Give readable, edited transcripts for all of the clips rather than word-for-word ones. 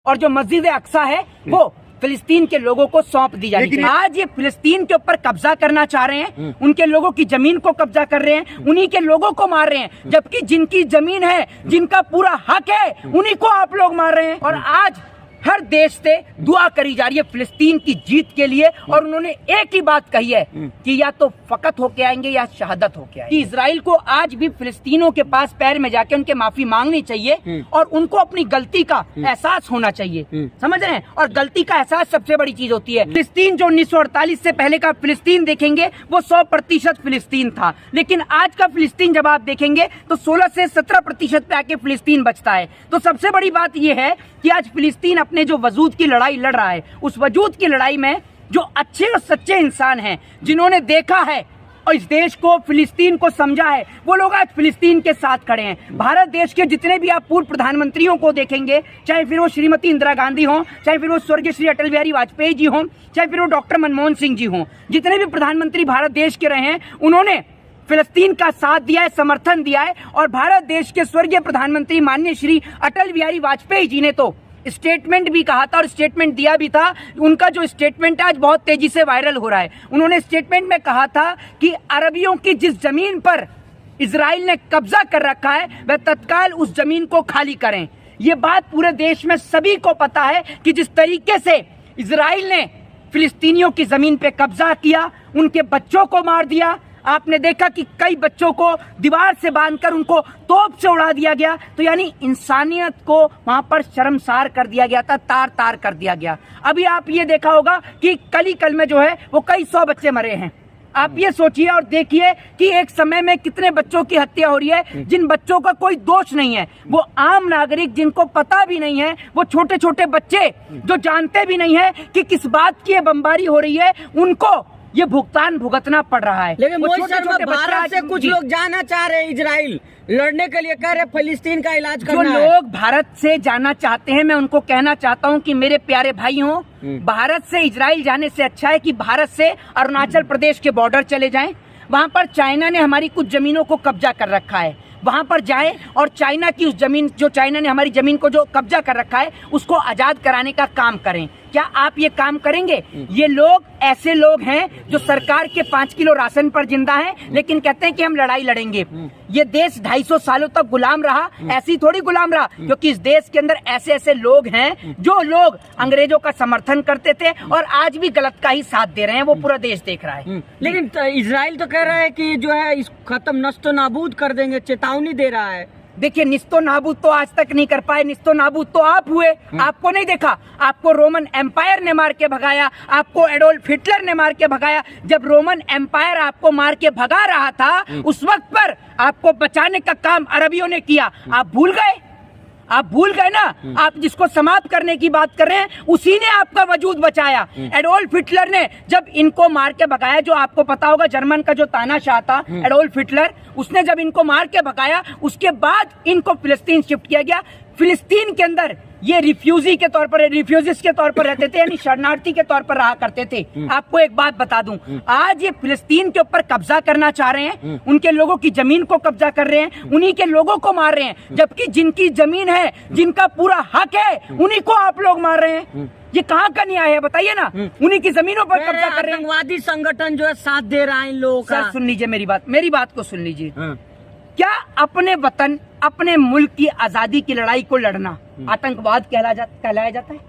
और जो मस्जिद अक्सा है वो फिलिस्तीन के लोगों को सौंप दी जानी चाहिए। आज ये फिलिस्तीन के ऊपर कब्जा करना चाह रहे हैं, उनके लोगों की जमीन को कब्जा कर रहे हैं, उन्हीं के लोगों को मार रहे हैं, जबकि जिनकी जमीन है, जिनका पूरा हक है, उन्हीं को आप लोग मार रहे हैं। और आज हर देश से दुआ करी जा रही है फिलिस्तीन की जीत के लिए, और उन्होंने एक ही बात कही है कि या तो फकत होके आएंगे या शहादत होके आएंगे। इजराइल को आज भी फिलिस्तीनों के पास पैर में जाके उनके माफी मांगनी चाहिए और उनको अपनी गलती का एहसास होना चाहिए, समझ रहे हैं। और गलती का एहसास सबसे बड़ी चीज होती है। फिलिस्तीन जो 1948 से पहले का फिलिस्तीन देखेंगे वो 100% फिलिस्तीन था, लेकिन आज का फिलिस्तीन जब आप देखेंगे तो 16 से 17% पे आके फिलिस्तीन बचता है। तो सबसे बड़ी बात यह है कि आज फिलिस्तीन अपने जो वजूद की लड़ाई लड़ रहा है, उस वजूद की लड़ाई में जो अच्छे और सच्चे इंसान हैं, जिन्होंने देखा है और इस देश को, फिलिस्तीन को समझा है, वो लोग आज फिलिस्तीन के साथ खड़े हैं। भारत देश के जितने भी आप पूर्व प्रधानमंत्रियों को देखेंगे, चाहे फिर वो श्रीमती इंदिरा गांधी हों, चाहे फिर वो स्वर्गीय श्री अटल बिहारी वाजपेयी जी हों, चाहे फिर वो डॉक्टर मनमोहन सिंह जी हों, जितने भी प्रधानमंत्री भारत देश के रहे हैं, उन्होंने फिलिस्तीन का साथ दिया है, समर्थन दिया है। और भारत देश के स्वर्गीय प्रधानमंत्री माननीय श्री अटल बिहारी वाजपेयी जी ने तो स्टेटमेंट भी कहा था और स्टेटमेंट दिया भी था। उनका जो स्टेटमेंट आज बहुत तेजी से वायरल हो रहा है, उन्होंने स्टेटमेंट में कहा था कि अरबियों की जिस जमीन पर इजराइल ने कब्जा कर रखा है वह तत्काल उस जमीन को खाली करें। ये बात पूरे देश में सभी को पता है कि जिस तरीके से इजराइल ने फिलिस्तीनियों की जमीन पे कब्जा किया, उनके बच्चों को मार दिया। आपने देखा कि कई बच्चों को दीवार से बांधकर उनको तोप से उड़ा दिया गया। तो यानी इंसानियत को वहां पर शर्मसार कर दिया गया था, तार तार कर दिया गया। अभी आप ये देखा होगा कि कल में जो है वो कई 100 बच्चे मरे हैं। आप ये सोचिए और देखिए कि एक समय में कितने बच्चों की हत्या हो रही है, जिन बच्चों का कोई दोष नहीं है, वो आम नागरिक जिनको पता भी नहीं है, वो छोटे छोटे बच्चे जो जानते भी नहीं है कि किस बात की बमबारी हो रही है, उनको ये भुगतान भुगतना पड़ रहा है। लेकिन भारत से कुछ लोग जाना चाह रहे हैं इजराइल लड़ने के लिए, कह रहे फिलिस्तीन का इलाज करना है। जो लोग भारत से जाना चाहते हैं, मैं उनको कहना चाहता हूं कि मेरे प्यारे भाई हो, भारत से इजराइल जाने से अच्छा है कि भारत से अरुणाचल प्रदेश के बॉर्डर चले जाएं। वहां पर चाइना ने हमारी कुछ जमीनों को कब्जा कर रखा है, वहां पर जाएं और चाइना की उस जमीन, जो चाइना ने हमारी जमीन को जो कब्जा कर रखा है, उसको आजाद कराने का काम करें। क्या आप ये काम करेंगे? ये लोग ऐसे लोग हैं जो सरकार के 5 किलो राशन पर जिंदा हैं, लेकिन कहते हैं कि हम लड़ाई लड़ेंगे। ये देश 250 सालों तक गुलाम रहा, ऐसी थोड़ी गुलाम रहा, क्योंकि इस देश के अंदर ऐसे ऐसे लोग हैं जो लोग अंग्रेजों का समर्थन करते थे और आज भी गलत का ही साथ दे रहे हैं। वो पूरा देश देख रहा है। लेकिन इजराइल तो कह रहा है कि जो है इस खत्म नस्तो नाबूद कर देंगे, चेतावनी दे रहा है। देखिए, निस्तो नाबूद तो आज तक नहीं कर पाए, निस्तो नाबूद तो आप हुए। आपको नहीं देखा? आपको रोमन एम्पायर ने मार के भगाया, आपको एडोल्फ हिटलर ने मार के भगाया। जब रोमन एम्पायर आपको मार के भगा रहा था, उस वक्त पर आपको बचाने का काम अरबियों ने किया। आप भूल गए? आप भूल गए ना? आप जिसको समाप्त करने की बात कर रहे हैं, उसी ने आपका वजूद बचाया। एडोल्फ हिटलर ने जब इनको मार के भगाया, जो आपको पता होगा जर्मन का जो तानाशाह था एडोल्फ हिटलर, उसने जब इनको मार के भगाया, उसके बाद इनको फिलिस्तीन शिफ्ट किया गया। फिलिस्तीन के अंदर ये रिफ्यूजिस के तौर पर रहते थे, यानी शरणार्थी के तौर पर रहा करते थे। आपको एक बात बता दूं, आज ये फिलिस्तीन के ऊपर कब्जा करना चाह रहे हैं, उनके लोगों की जमीन को कब्जा कर रहे हैं, उन्हीं के लोगों को मार रहे हैं, जबकि जिनकी जमीन है, जिनका पूरा हक है, उन्हीं को आप लोग मार रहे हैं। ये कहाँ का न्याय है बताइए ना? उन्हीं की जमीनों पर कब्जा कर रहे हैं। आतंकवादी संगठन जो है साथ दे रहा है इन लोगों का। सर सुन लीजिए मेरी बात को सुन लीजिए। क्या अपने वतन, अपने मुल्क की आजादी की लड़ाई को लड़ना आतंकवाद कहलाया जाता है?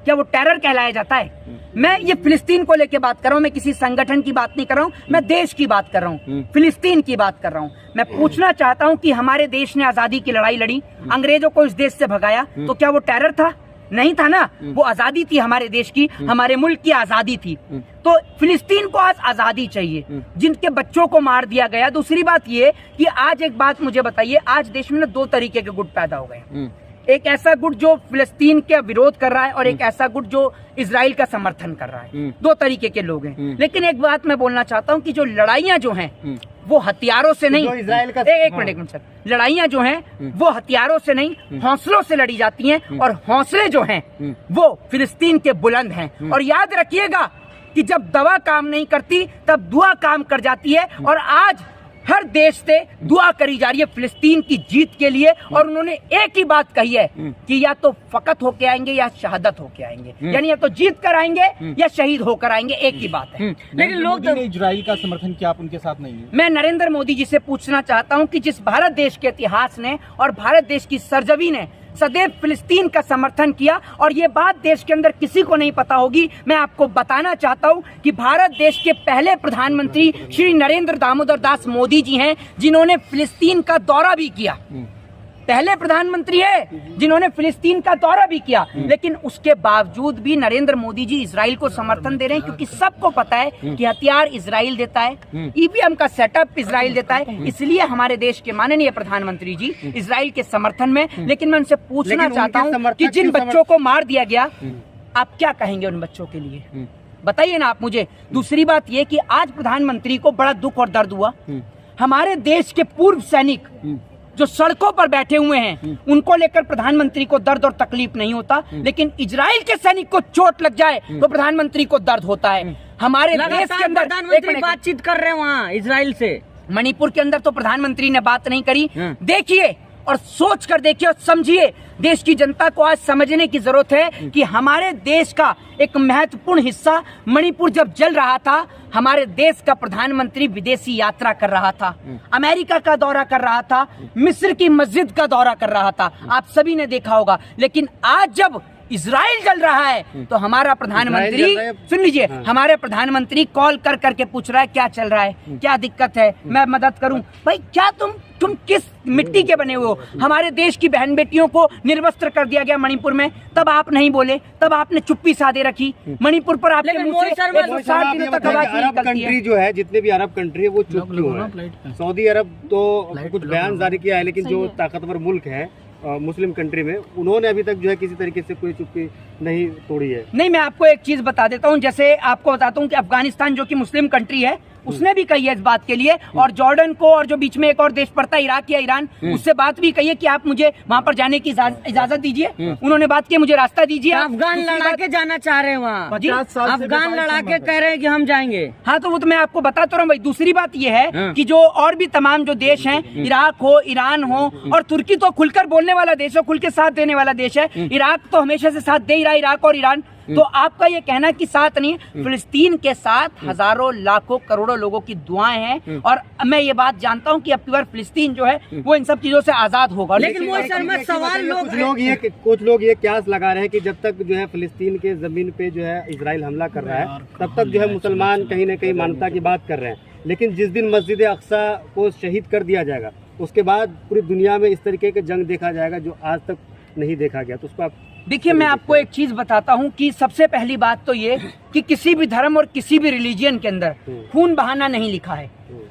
क्या वो टेरर कहलाया जाता है? मैं ये फिलिस्तीन को लेके बात कर रहा हूँ, मैं किसी संगठन की बात नहीं कर रहा हूँ, मैं देश की बात कर रहा हूँ, फिलिस्तीन की बात कर रहा हूँ। मैं पूछना चाहता हूँ कि हमारे देश ने आजादी की लड़ाई लड़ी, अंग्रेजों को इस देश से भगाया, तो क्या वो टेरर था? नहीं था ना। वो आजादी थी हमारे देश की, हमारे मुल्क की आजादी थी। तो फिलिस्तीन को आज आजादी चाहिए, जिनके बच्चों को मार दिया गया। दूसरी बात ये कि आज एक बात मुझे बताइए, आज देश में ना 2 तरीके के गुट पैदा हो गए। एक ऐसा गुट जो फिलिस्तीन के विरोध कर रहा है और एक ऐसा गुट जो इजराइल का समर्थन कर रहा है। 2 तरीके के लोग हैं। लेकिन एक बात मैं बोलना चाहता हूँ कि जो लड़ाइयाँ जो हैं वो हथियारों से नहीं, एक मिनट सर, लड़ाइयाँ जो हैं वो हथियारों से नहीं, हौसलों से लड़ी जाती हैं। और हौसले जो हैं वो फिलिस्तीन के बुलंद हैं। और याद रखिएगा कि जब दवा काम नहीं करती तब दुआ काम कर जाती है। और आज हर देश से दुआ करी जा रही है फिलिस्तीन की जीत के लिए, और उन्होंने एक ही बात कही है कि या तो फकत होके आएंगे या शहादत होके आएंगे, यानी या तो जीत कर आएंगे या शहीद होकर आएंगे, एक ही बात है। लेकिन लोग ने इजराइल का समर्थन किया, आप उनके साथ नहीं है। मैं नरेंद्र मोदी जी से पूछना चाहता हूं कि जिस भारत देश के इतिहास ने और भारत देश की सरजमी ने सदैव फिलिस्तीन का समर्थन किया, और ये बात देश के अंदर किसी को नहीं पता होगी, मैं आपको बताना चाहता हूं कि भारत देश के पहले प्रधानमंत्री श्री नरेंद्र दामोदर दास मोदी जी हैं, जिन्होंने फिलिस्तीन का दौरा भी किया। पहले प्रधानमंत्री है जिन्होंने फिलिस्तीन का दौरा भी किया, लेकिन उसके बावजूद भी नरेंद्र मोदी जी इजराइल को समर्थन दे रहे हैं, क्योंकि सबको पता है कि हथियार इजराइल देता है, ईवीएम का सेटअप इजराइल देता है, इसलिए हमारे देश के माननीय प्रधानमंत्री जी इजराइल के समर्थन में। लेकिन मैं उनसे पूछना चाहता हूँ कि जिन बच्चों को मार दिया गया, आप क्या कहेंगे उन बच्चों के लिए, बताइए ना आप मुझे। दूसरी बात ये कि आज प्रधानमंत्री को बड़ा दुख और दर्द हुआ, हमारे देश के पूर्व सैनिक जो सड़कों पर बैठे हुए हैं, उनको लेकर प्रधानमंत्री को दर्द और तकलीफ नहीं होता, लेकिन इजराइल के सैनिक को चोट लग जाए तो प्रधानमंत्री को दर्द होता है। हमारे देश के अंदर प्रधानमंत्री बातचीत कर रहे हैं वहाँ इजराइल से, मणिपुर के अंदर तो प्रधानमंत्री ने बात नहीं करी। देखिए और सोच कर देखिए और समझिए, देश की जनता को आज समझने की जरूरत है कि हमारे देश का एक महत्वपूर्ण हिस्सा मणिपुर जब जल रहा था, हमारे देश का प्रधानमंत्री विदेशी यात्रा कर रहा था, अमेरिका का दौरा कर रहा था, मिस्र की मस्जिद का दौरा कर रहा था, आप सभी ने देखा होगा। लेकिन आज जब इजराइल जल रहा है तो हमारा प्रधानमंत्री, सुन लीजिए, हमारे प्रधानमंत्री कॉल कर करके पूछ रहा है क्या चल रहा है, क्या दिक्कत है, मैं मदद करूं। भाई क्या तुम किस मिट्टी के बने हुए हो? हमारे देश की बहन बेटियों को निर्वस्त्र कर दिया गया मणिपुर में, तब आप नहीं बोले, तब आपने चुप्पी साधे रखी। मणिपुर पर आपके मुंह से 160 दिनों तक आवाज नहीं निकलती है। जो है, जितने भी अरब कंट्री है वो चुप क्यों है? सऊदी अरब तो कुछ बयान जारी किया है, लेकिन जो ताकतवर मुल्क है मुस्लिम कंट्री में, उन्होंने अभी तक जो है किसी तरीके से कोई चुप्पी नहीं तोड़ी है। नहीं, मैं आपको एक चीज बता देता हूं, जैसे आपको बताता हूं कि अफगानिस्तान जो कि मुस्लिम कंट्री है, उसने भी कही है इस बात के लिए, और जॉर्डन को, और जो बीच में एक और देश पड़ता है इराक या ईरान, उससे बात भी कही है कि आप मुझे वहां पर जाने की इजाजत दीजिए। उन्होंने बात की मुझे रास्ता दीजिए। अफगान लड़ा के जाना चाह रहे हैं वहाँ, अफगान लड़ा के कह रहे हैं कि हम जाएंगे। हाँ, तो वो तो मैं आपको बताता रहा हूँ भाई। दूसरी बात ये है कि जो और भी तमाम जो देश हैं, इराक हो, ईरान हो, और तुर्की तो खुलकर बोलने वाला देश है, खुल के साथ देने वाला देश है। इराक तो हमेशा से साथ दे ही रहा, इराक और ईरान। तो आपका ये कहना कि साथ नहीं, फिलिस्तीन के साथ हजारों लाखों करोड़ों लोगों की दुआएं हैं, और मैं ये बात जानता हूं कि अब की बार फिलिस्तीन जो है वो इन सब चीजों से आजाद होगा। लेकिन सवाल कुछ लोग ये क्यास लगा रहे हैं कि जब तक जो है फिलिस्तीन के जमीन पे जो है इजराइल हमला कर रहा है, तब तक जो है मुसलमान कहीं न कहीं मानवता की बात कर रहे हैं, लेकिन जिस दिन मस्जिद अक्सा को शहीद कर दिया जाएगा, उसके बाद पूरी दुनिया में इस तरीके के जंग देखा जाएगा जो आज तक नहीं देखा गया। तो उसको आप देखिए, मैं आपको एक चीज बताता हूं कि सबसे पहली बात तो ये कि किसी भी धर्म और किसी भी रिलीजियन के अंदर खून बहाना नहीं लिखा है।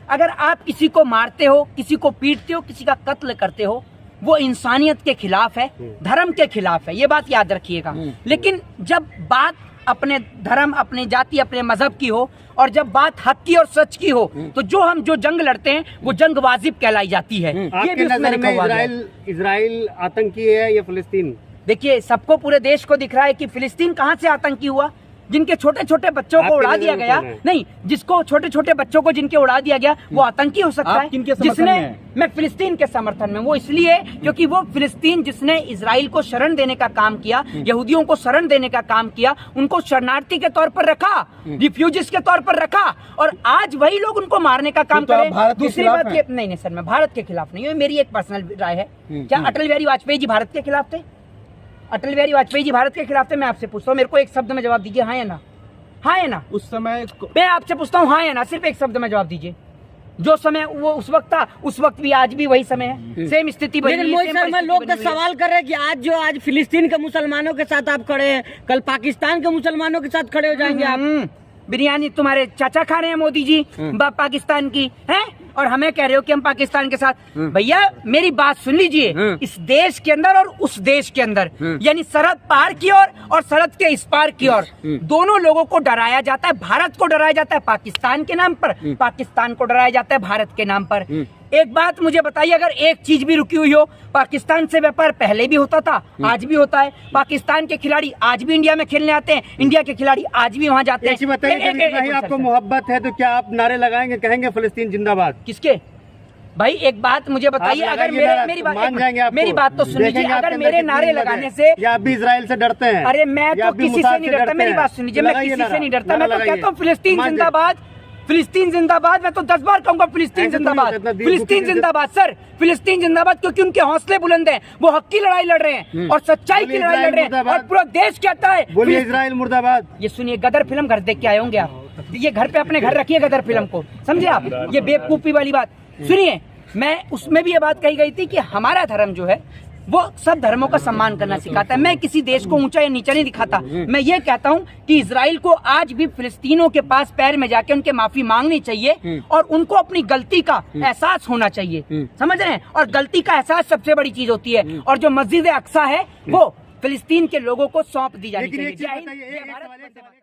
अगर आप किसी को मारते हो, किसी को पीटते हो, किसी का कत्ल करते हो, वो इंसानियत के खिलाफ है, धर्म के खिलाफ है, ये बात याद रखिएगा। लेकिन जब बात अपने धर्म, अपने जाति, अपने मजहब की हो, और जब बात हक की और सच की हो, तो जो जंग लड़ते हैं वो जंग वाजिब कहलाई जाती है। ये भी उसमें लिखा हुआ है। इजराइल आतंकी है या फिलिस्तीन? देखिए, सबको पूरे देश को दिख रहा है कि फिलिस्तीन कहां से आतंकी हुआ। जिनके छोटे छोटे बच्चों को उड़ा दिया गया, नहीं, जिसको छोटे छोटे बच्चों को जिनके उड़ा दिया गया, वो आतंकी हो सकता है। जिसने, मैं फिलिस्तीन के समर्थन में, वो इसलिए क्योंकि वो फिलिस्तीन जिसने इजराइल को शरण देने का काम किया, यहूदियों को शरण देने का काम किया, उनको शरणार्थी के तौर पर रखा, रिफ्यूजीज के तौर पर रखा, और आज वही लोग उनको मारने का काम करें। दूसरी बात, नहीं सर, मैं भारत के खिलाफ नहीं हूँ, मेरी एक पर्सनल राय है। क्या अटल बिहारी वाजपेयी जी भारत के खिलाफ थे? अटल बिहारी वाजपेयी जी भारत के खिलाफ थे? मैं आपसे पूछता हूँ, मेरे को एक शब्द में जवाब दीजिए, हाँ या ना? हाँ या ना? उस समय मैं आपसे पूछता हूँ, हाँ या ना? सिर्फ एक शब्द में जवाब दीजिए। जो समय वो उस वक्त था, उस वक्त भी आज भी वही समय है, सेम स्थिति बनी है। लोग तो सवाल कर रहे हैं कि आज फिलिस्तीन के मुसलमानों के साथ आप खड़े हैं, कल पाकिस्तान के मुसलमानों के साथ खड़े हो जाएंगे आप। बिरयानी तुम्हारे चाचा खा रहे हैं मोदी जी पाकिस्तान की, हैं? और हमें कह रहे हो कि हम पाकिस्तान के साथ। भैया मेरी बात सुन लीजिए, इस देश के अंदर और उस देश के अंदर, यानी सरहद पार की ओर और सरहद के इस पार की ओर, दोनों लोगों को डराया जाता है। भारत को डराया जाता है पाकिस्तान के नाम पर, पाकिस्तान को डराया जाता है भारत के नाम पर। एक बात मुझे बताइए, अगर एक चीज भी रुकी हुई हो, पाकिस्तान से व्यापार पहले भी होता था, आज भी होता है। पाकिस्तान के खिलाड़ी आज भी इंडिया में खेलने आते हैं, इंडिया के खिलाड़ी आज भी वहाँ जाते हैं। बताइए, आपको मोहब्बत है तो क्या आप नारे लगाएंगे, कहेंगे फिलिस्तीन जिंदाबाद? किसके? भाई एक बात मुझे बताइए, आप अगर लगाइए ना, मेरी जाएंगे आपको। मेरी बात तो सुन लीजिए, देखेंगे आपके अगर अंदर मेरे कितनी नारे हिम्मत है। लगाने से, या आप भी इजराइल से डरते हैं? अरे मैं या तो आप भी किसी से मुसाद नहीं डरता, डरते मेरी हैं? बात सुनिए, मैं लगाइए किसी ना, से नहीं डरता, नारा मैं तो लगाइए। कहता हूँ फिलिस्तीन मान जिंदाबाद, फिलिस्तीन जिंदाबाद। मैं तो 10 बार कहूंगा फिलिस्तीन ऐसे तो जिंदाबाद, नहीं, इतना दिल फिलिस्तीन दुखी जिंदाबाद सर, फिलिस्तीन जिंदाबाद, क्योंकि उनके हौसले बुलंद हैं, वो हक की लड़ाई लड़ रहे हैं और सच्चाई की बोलिए लड़ाई लड़ रहे हैं, इजराइल और पूरा देश कहता है बोलिए इजराइल मुर्दाबाद। ये सुनिए, गदर फिल्म घर देख के आए होंगे आप, ये घर पे अपने घर रखिए गदर फिल्म को, समझे आप? ये बेवकूफी वाली बात सुनिए, मैं उसमें भी ये बात कही गई थी कि हमारा धर्म जो है वो सब धर्मों का सम्मान करना सिखाता है। मैं किसी देश को ऊंचा या नीचा नहीं दिखाता, मैं ये कहता हूं कि इजराइल को आज भी फिलिस्तीनों के पास पैर में जाके उनके माफी मांगनी चाहिए और उनको अपनी गलती का एहसास होना चाहिए, समझ रहे हैं? और गलती का एहसास सबसे बड़ी चीज होती है, और जो मस्जिद अक्सा है वो फिलिस्तीन के लोगों को सौंप दी जानी लेकिन चाहिए। एक चीज जय हिंद, बताइए, जय एक भारत, सवाल- वंदे मातरम।